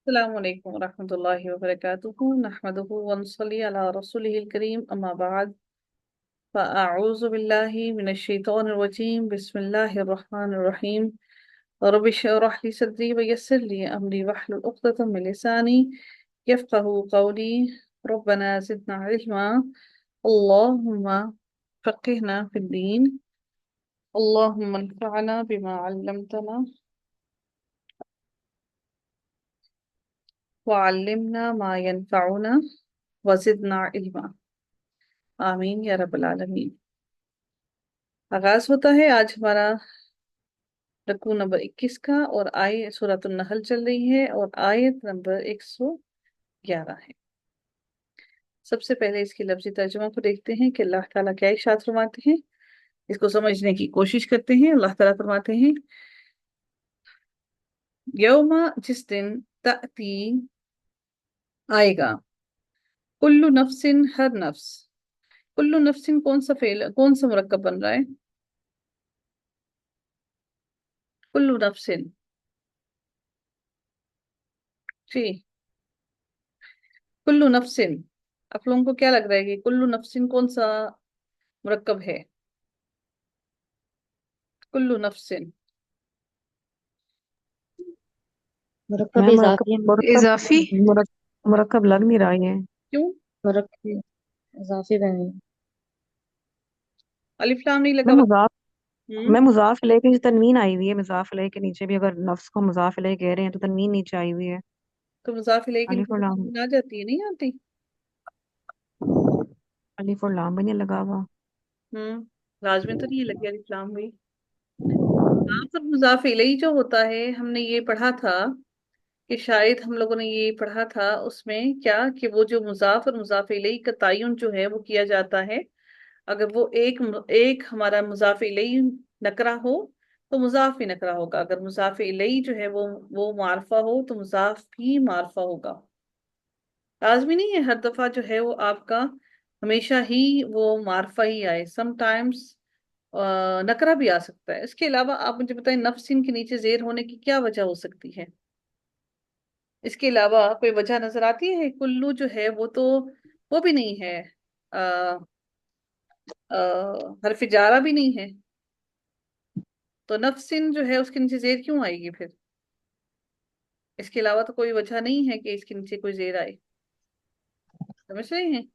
السلام عليكم ورحمة الله وبركاته نحمده ونصلي على رسوله الكريم أما بعد فأعوذ بالله من الشيطان الرجيم بسم الله الرحمن الرحيم رب اشرح لي صدري ويسر لي أمري واحلل عقدة من لساني يفقه قولي ربنا زدنا علما اللهم فقهنا في الدين اللهم انفعنا بما علمتنا وعلمنا ما ينفعنا وزدنا علما آمین یا رب العالمین۔ آغاز ہوتا ہے آج ہمارا رکوع نمبر 21 کا، اور سورۃ النحل چل رہی ہے اور آیت نمبر 111 ہے۔ سب سے پہلے اس کی لفظی ترجمہ کو دیکھتے ہیں کہ اللہ تعالیٰ کیا ارشاد فرماتے ہیں، اس کو سمجھنے کی کوشش کرتے ہیں۔ اللہ تعالیٰ فرماتے ہیں یوم، جس دن، تأتی، آئے گا، کل نفس، ہر نفس۔ کل نفس کون سا مرکب بن رہا ہے؟ کل نفس، جی، کل نفس۔ آپ لوگوں کو کیا لگ رہا ہے کہ کل نفس کون سا مرکب ہے؟ کل نفس مرکب میں اضافی ہے۔ اضافی مرکب لگ نہیں رہا ہے۔ کیوں؟ مرکب اضافی بنے۔ الف لام نہیں میں لگا ہوا؟ مضاف ہوں، میں مضاف علیہ کے نیچے تنوین آئی ہوئی ہے، مضاف علیہ کے نیچے بھی اگر نفس کو مضاف علیہ کہہ رہے ہیں تو تنوین نیچے آئی ہوئی ہے۔ تو مضاف الیہ کے الف نیچے اور لام، تنوین آ جاتی ہے، نہیں آتی؟ الف اور لام بھی نہیں لگا ہوا۔ لازمی تو نہیں ہے لگی الف لام بھی۔ یہاں پر مضاف الیہ جو ہوتا ہے، ہم نے یہ پڑھا تھا کہ شاید ہم لوگوں نے یہ پڑھا تھا اس میں کیا، کہ وہ جو مضاف اور مضاف الیہ کا تعین جو ہے وہ کیا جاتا ہے، اگر وہ ایک ہمارا مضاف الیہ نکرہ ہو تو مضاف بھی نکرہ ہوگا، اگر مضاف الیہ جو ہے وہ معرفہ ہو تو مضاف بھی معرفہ ہوگا۔ لازمی نہیں ہے ہر دفعہ جو ہے وہ آپ کا ہمیشہ ہی وہ معرفہ ہی آئے، سم ٹائمز نکرہ بھی آ سکتا ہے۔ اس کے علاوہ آپ مجھے بتائیں نفسین کے نیچے زیر ہونے کی کیا وجہ ہو سکتی ہے؟ اس کے علاوہ کوئی وجہ نظر آتی ہے؟ کلو جو ہے وہ تو وہ بھی نہیں ہے، حرف جارہ بھی نہیں ہے، تو نفسن جو ہے اس کے نیچے زیر کیوں آئے گی پھر؟ اس کے علاوہ تو کوئی وجہ نہیں ہے کہ اس کے نیچے کوئی زیر آئے، سمجھ رہے ہیں؟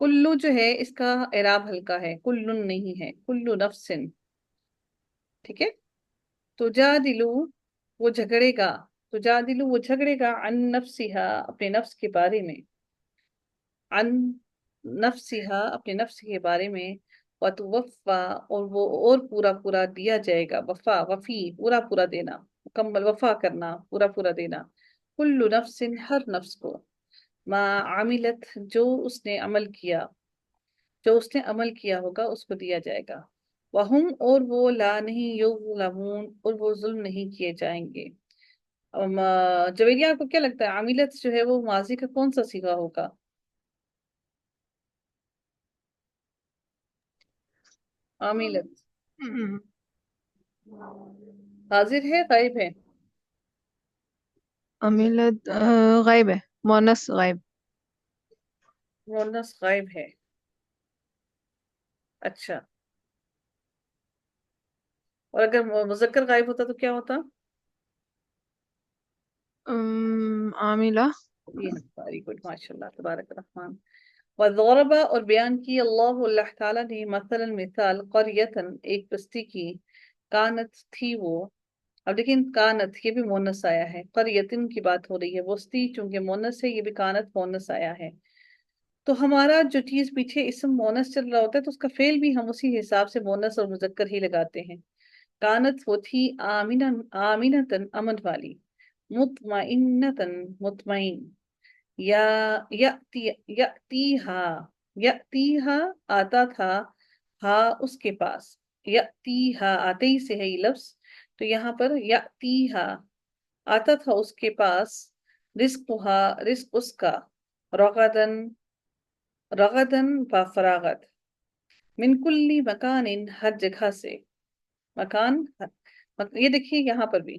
کلو جو ہے اس کا اعراب ہلکا ہے، کلن نہیں ہے، کلو نفسن، ٹھیک ہے؟ تو جادلو، وہ جھگڑے گا، تو جادلو وہ جھگڑے گا، عن نفسہا، اپنے نفس کے بارے میں، عن نفسہا، اپنے نفس کے بارے میں، وتوفا، اور وہ اور پورا پورا دیا جائے گا، وفا، وفی، پورا پورا دینا، مکمل وفا کرنا، پورا پورا دینا، کل نفس، ہر نفس کو، ما عملت، جو اس نے عمل کیا، جو اس نے عمل کیا ہوگا اس کو دیا جائے گا، وہم، اور وہ، لا نہیں، یظلمون، اور وہ ظلم نہیں کیے جائیں گے۔ جویریہ کو کیا لگتا ہے عاملت جو ہے وہ ماضی کا کون سا صیغہ ہوگا؟ عاملت حاضر ہے، غائب ہے؟ عملت غائب ہے، مونس غائب۔ مؤنث غائب ہے، اچھا، اور اگر مذکر غائب ہوتا تو کیا ہوتا؟ عاملہ۔ ویری گڈ، ماشاء اللہ، تبارک الرحمن۔ وضرب، اور بیان کی اللہ تعالیٰ نے، مثلا مثال، قریتن، ایک بستی کی، کانت، تھی وہ، اب دیکھیں کانت یہ بھی مونس آیا ہے، قریتن کی بات ہو رہی ہے، بستی چونکہ مونس ہے، یہ بھی کانت مونس آیا ہے، تو ہمارا جو چیز پیچھے اسم مونس چل رہا ہوتا ہے تو اس کا فعل بھی ہم اسی حساب سے مونس اور مذکر ہی لگاتے ہیں۔ کانت وہ تھی، آمینتن، امن والی، مطمئنتن، مطمئن، یا یأتیہا، یأتیہا، آتا تھا، ہاں اس کے پاس، یأتیہا، آتے ہی سے ہے یہ لفظ، تو یہاں پر یأتیہا، آتا تھا اس کے پاس، رزقہا، رزق اس کا، رغدن، رغدن با فراغت، من کلی مکان، ہر جگہ سے، مکان، یہ دیکھیے یہاں پر بھی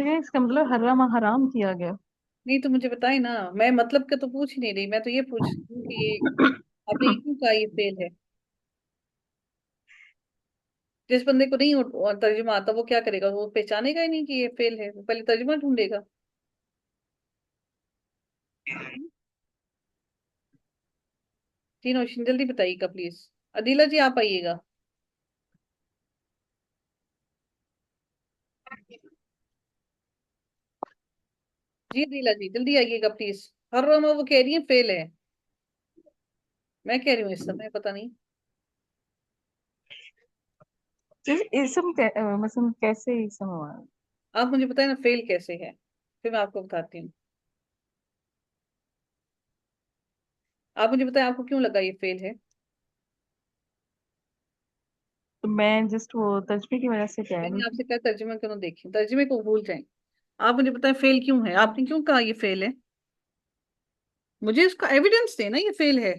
ٹھیک ہے، اس کا مطلب حرام حرام کیا گیا. نہیں تو مجھے بتائیں نا، میں مطلب کا تو پوچھ ہی نہیں رہی، میں تو یہ پوچھ رہی ہوں کہ آپ نے کیوں کہا یہ فیل ہے؟ جس بندے کو نہیں ترجمہ آتا وہ کیا کرے گا؟ وہ پہچانے گا ہی نہیں کہ یہ فیل ہے، وہ پہلے ترجمہ ڈھونڈے گا. جی نوشین جلدی بتائیے گا پلیز. عدیلہ جی آپ آئیے گا. جی عدیلہ جی جلدی آئیے گا پلیز. ہر روما وہ کہہ رہی ہے فیل ہے، میں کہہ رہی ہوں اس سمے پتہ نہیں. اسم مثلا کیسے اسم ہوا؟ آپ مجھے بتائیں نا فیل کیسے ہے، پھر میں آپ کو بتاتی ہوں. آپ مجھے بتائیں آپ کو کیوں لگا یہ فیل ہے؟ تو میں جسٹ وہ تجربے کی وجہ سے کہہ میں رہی نے آپ تھی. سے کہا ترجمہ کیوں نہ دیکھیں، ترجمے کو بھول جائیں. آپ مجھے بتائیں فیل کیوں ہے، آپ نے کیوں کہا یہ فیل ہے؟ مجھے اس کا ایویڈنس دیں نا یہ فیل ہے،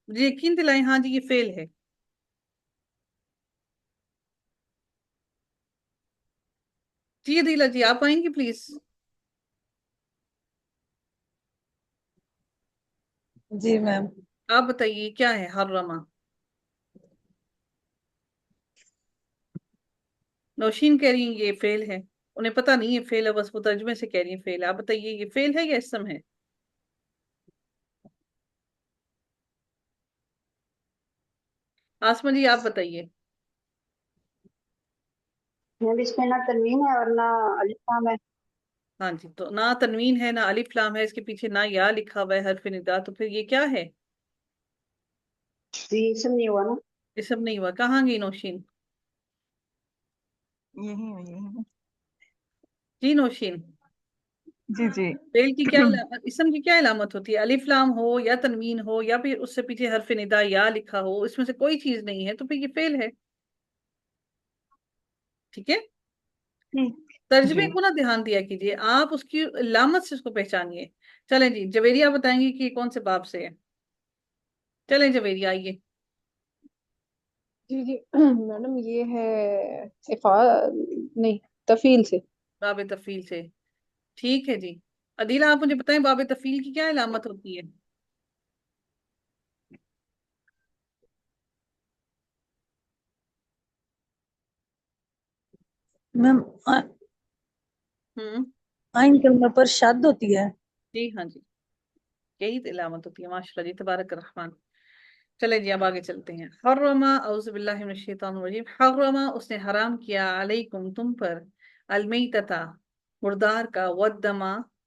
مجھے یقین دلائیں ہاں جی یہ فیل ہے. جی عدیلہ جی آپ آئیں گی پلیز. جی میم. آپ بتائیے کیا ہے حرما؟ نوشین کہہ رہی ہیں یہ فیل ہے، انہیں پتہ نہیں ہے فیل ہے، بس وہ ترجمے سے کہہ رہی ہیں فیل ہے. آپ بتائیے یہ فیل ہے یا اسم ہے؟ آسما جی آپ بتائیے. اس میں نہ تنوین ہے اور نہ الف لام ہے. ہاں جی، تو نہ تنوین ہے نہ الف لام ہے، اس کے پیچھے نہ یا لکھا ہوا ہے حرف ندا، تو پھر یہ کیا ہے؟ جی اسم نہیں ہوا نا. اسم نہیں ہوا. کہاں گئی نوشین؟ یہی. جی نوشین. جی جی. فعل کی کیا اسم کی کیا علامت ہوتی ہے؟ الف لام ہو یا تنوین ہو یا پھر اس سے پیچھے حرف ندا یا لکھا ہو، اس میں سے کوئی چیز نہیں ہے تو پھر یہ فعل ہے. ٹھیک ہے، ترجمے جی کو نہ دھیان دیا کیجیے، آپ اس کی علامت سے اس کو پہچانیے. چلیں جی جویریہ بتائیں گی کہ کون سے باب سے ہے. چلیں جویریہ آئیے. جی جی میڈم یہ ہے نہیں، تفیل سے. باب تفیل سے، ٹھیک ہے جی. عدیلہ آپ مجھے بتائیں باب تفیل کی کیا علامت ہوتی ہے؟ میم ہوں. آئن کلمہ پر شد ہوتی ہے. جی ہاں جی، یہی علامت ہوتی ہے. ماشاء اللہ جی تبارک الرحمن. چلے جی اب آگے چلتے ہیں. حرما اعوذ باللہ من الشیطان الرجیم. حرما اس نے حرام کیا علیکم تم پر، المیتتا مردار کا،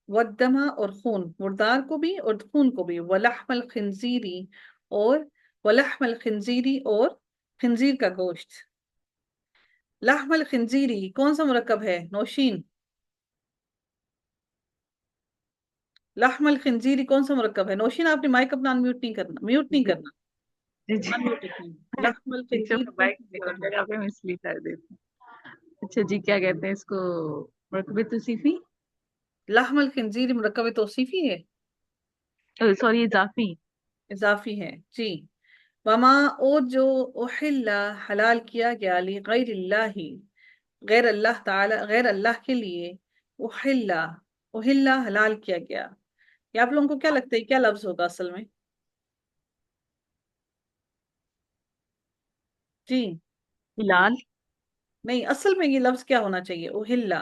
ودما اور خون، مردار کو بھی اور خون کو بھی، ولحم الخنزیری اور خنزیر کا گوشت. لحم الخنزیری کون سا مرکب ہے نوشین؟ لحم الخنزیری کون سا مرکب ہے نوشین؟ آپ نے مائک اپنا میوٹ نہیں کرنا، میوٹ نہیں کرنا. جی جی. unmute رکھنا. لحم ٹیچر الخنزیر میں کون بائک سا اور مرکب ہے؟ جگہ پہ میں اس لیے کر دیتی ہوں. اچھا جی، کیا کہتے ہیں اس کو؟ مرکب توصیفی. لحم الخنزیر مرکب توصیفی ہے، سوری اضافی. اضافی ہے جی. وما اور جو احل حلال کیا گیا لغیر اللہ، غیر اللہ تعالی، غیر اللہ کے لیے، احل حلال کیا گیا. یہ آپ لوگوں کو کیا لگتا ہے کیا لفظ ہوگا اصل میں؟ جی ہلال. نہیں، اصل میں یہ لفظ کیا ہونا چاہیے؟ احل.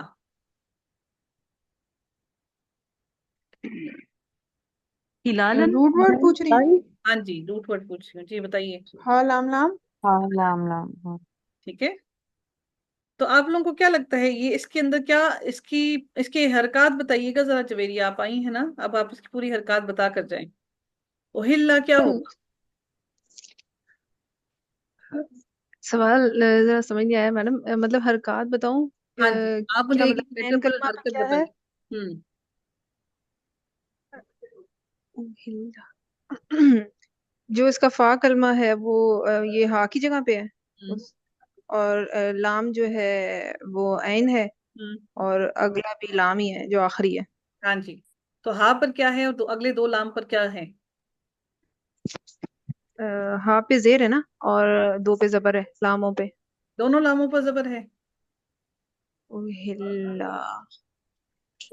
ہلالن. روٹ ورڈ پوچھ رہی ہیں؟ ہاں جی روٹ ورڈ پوچھ رہی ہوں جی، بتائیے. ہاں لام لام. ہاں لام لام ہاں. ٹھیک ہے، تو آپ لوگوں کو کیا لگتا ہے یہ اس کے اندر کیا، اس کی حرکات بتائیے گا ذرا. جویری آپ آئی ہیں نا، اب آپ اس کی پوری حرکات بتا کر جائیں. احل کیا ہوگا؟ سوال ذرا سمجھ نہیں آیا میڈم، مطلب حرکات بتاؤں؟ ہاں جی آپ مجھے کیا ایک مطلب لیٹر عین پر کلمہ کا حرکت کیا ہے؟ بتائیے. جو اس کا فا کلمہ ہے وہ یہ ہا کی جگہ پہ ہے، ہوں اور لام جو ہے وہ عین ہے، ہوں. اور اگلا بھی لام ہی ہے جو آخری ہے. ہاں جی، تو ہا پر کیا ہے اور اگلے دو لام پر کیا ہے؟ ہا پہ زیر ہے نا، اور دو پہ زبر ہے لاموں پہ. دونوں لاموں پر زبر ہے. اہلا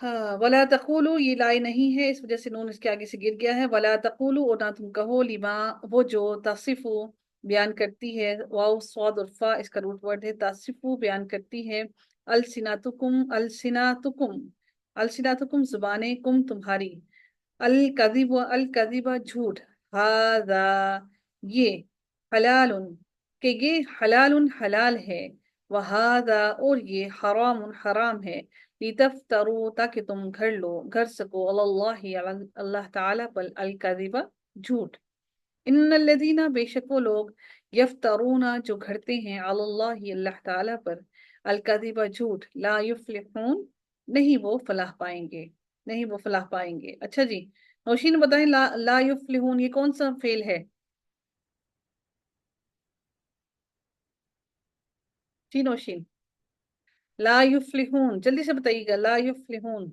ہاں، ولا تقولو یہ لائے نہیں ہے، اس وجہ سے نون اس کے آگے سے گر گیا ہے. ولا تقولو، اور نہ تم کہو، لما وہ جو تصفو بیان کرتی ہے، واو صاد اور فا اس کا روٹ ورڈ ہے، تصفو بیان کرتی ہے، السناتکم زبانیں، کم تمہاری، الکذب الکذب جھوٹ، ہذا یہ، حلال کہ یہ حلال حلال ہے، وہذا اور یہ حرام حرام ہے، لتفتروا تاکہ تم گھر سکو، اللہ تعالیٰ پر، الکذب جھوٹ. ان الذین بے شک وہ لوگ، یفترون جو گھڑتے ہیں، علی اللہ اللہ تعالیٰ پر، الکذب جھوٹ، لا یفلحون نہیں وہ فلاح پائیں گے، نہیں وہ فلاح پائیں گے. اچھا جی، نوشین بتائیں، لا یفلحون یہ کون سا فعل ہے؟ جی نوشین، لا یفلحون جلدی سے بتائیے گا. لا یفلحون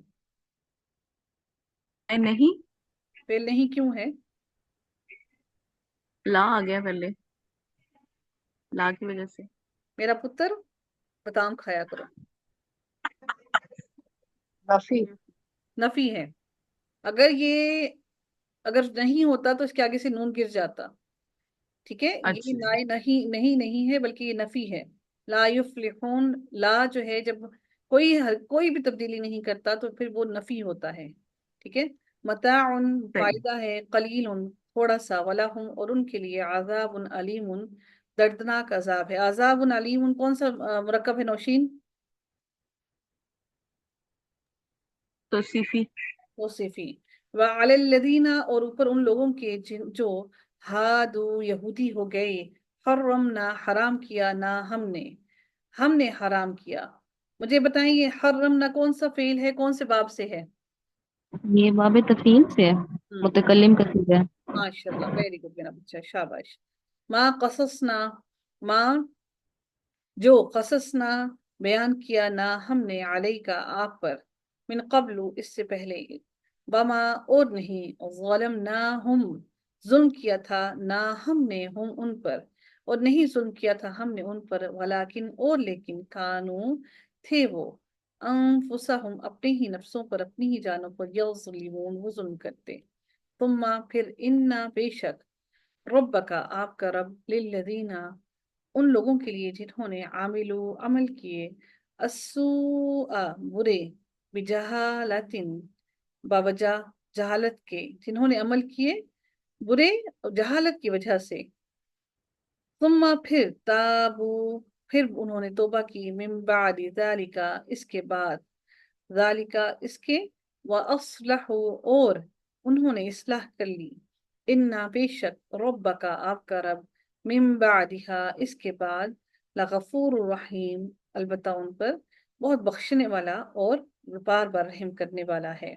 نہیں، فعل نہیں کیوں ہے؟ لا آ گیا پہلے، لا کی وجہ سے. میرا پتر بادام کھایا کرو. نفی. نفی ہے. اگر نہیں ہوتا تو اس کے آگے سے نون گر جاتا. ٹھیک ہے، یہ اچھا. نہیں ہے، بلکہ یہ نفی ہے. لا یفلحون، لا جو ہے جب کوئی بھی تبدیلی نہیں کرتا تو پھر وہ نفی ہوتا ہے. ٹھیک ہے. متاع صحیح. فائدہ ہے، قلیل تھوڑا سا، ولہم اور ان کے لیے، عذاب علیم دردناک عذاب ہے. عذاب علیم کون سا مرکب ہے نوشین؟ توصیفی. توصیفی. وعلی الذین اور اوپر ان لوگوں کے جو ہادو یہودی ہو گئے، حرمنا حرام کیا، نہ ہم نے حرام کیا. مجھے بتائیں یہ حرمنا کون سا فعل ہے، کون سے باب سے ہے؟ یہ باب تفعیل سے ہے، ہوں، متکلم کا صیغہ ہے. ماشاء اللہ، ویری گڈ میرا بچہ، شاباش. ما قصصنا، ماں جو قصصنا بیان کیا، نہ ہم نے، علیہ کا آپ پر، من قبل اس سے پہلے، بما اور نہیں، ظلمناہم ظلم کیا تھا، نہ ہم نے ہم ان پر، اور نہیں ظلم کیا تھا ہم نے ان پر، ولیکن اور لیکن، کانو تھے وہ، انفسہم اپنے ہی نفسوں پر، اپنی ہی جانوں پر، یظلمون وہ ظلم کرتے. ثم پھر، انا بے شک، ربک آپ کا رب، للذین ان لوگوں کے لیے جنہوں نے عمل کیے، السوء برے، بجہالت باوجہ جہالت کے، جنہوں نے عمل کیے برے جہالت کی وجہ سے، ثم پھر تابو پھر انہوں نے توبہ کی، من بعد ذالک اس کے بعد، ذالک اس کے، وَأَصْلَحُوا اور انہوں نے اصلاح کر لی، انا بے شک، ربک آپ کا رب، من بعدها اس کے بعد، لغفور الرحیم البتہ ان پر بہت بخشنے والا اور بار بار رحم کرنے والا ہے.